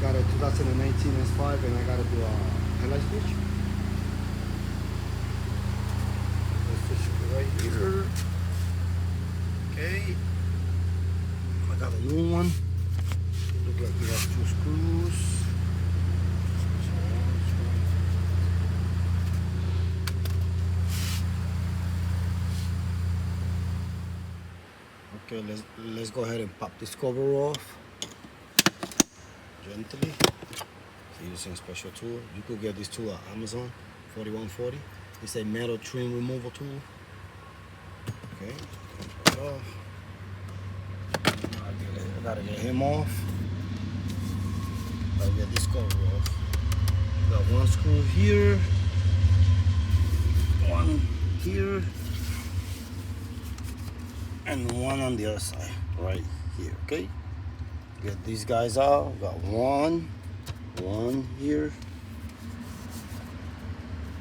got a 2019 S5 and I gotta do a headlight switch. Let's switch it right here. Okay. I got a new one. Look like we have 2 screws. Okay, let's go ahead and pop this cover off gently. So using special tool. You could get this tool at Amazon, 4140. It's a metal trim removal tool. Okay, pop it off. I gotta get him off. Gotta get this cover off. Got 1 screw here, 1 here, and 1 on the other side, right here. Okay, get these guys out. Got 1 here,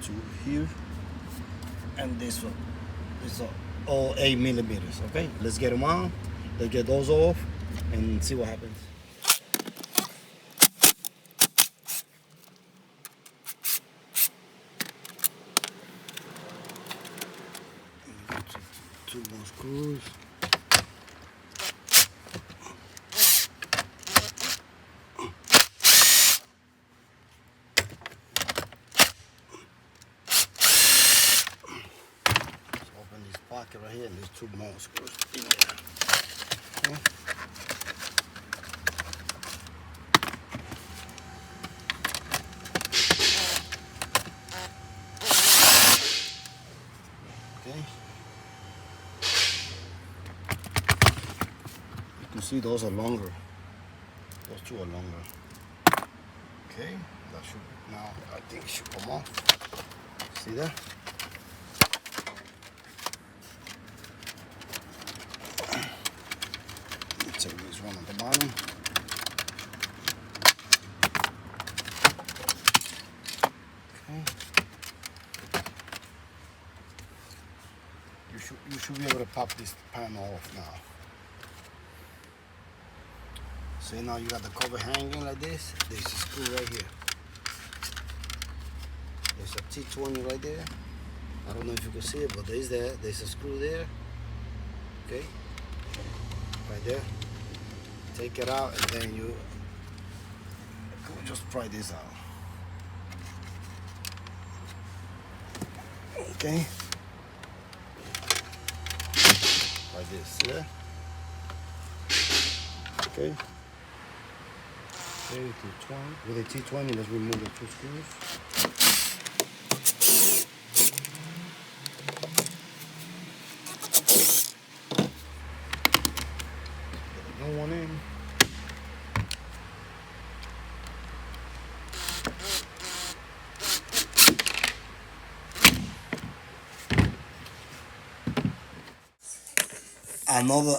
2 here, and this one. This is all 8 millimeters. Okay, let's get them out. Let's get those off and see what happens. Two more screws. Open this pocket right here, and there's 2 more screws in there. Okay. Okay. You can see those are longer. Those 2 are longer. Okay, that should now I think it should come off. See that? Take this one at the bottom. Okay. You should be able to pop this panel off now. See, now you got the cover hanging like this. There's a screw right here. There's a T20 right there. I don't know if you can see it, but there's a screw there. Okay, right there. Take it out, and then you just pry this out. Okay, like this. See that? Okay. Okay, T20. With a T20, let's remove the 2 screws. Get the new one in.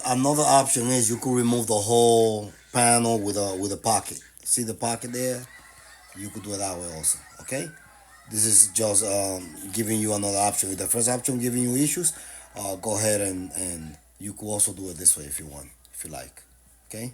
Another option is you could remove the whole panel with a pocket. See the pocket there? You could do it that way also. Okay, this is just giving you another option. If the first option giving you issues, go ahead and you could also do it this way if you want, if you like. Okay.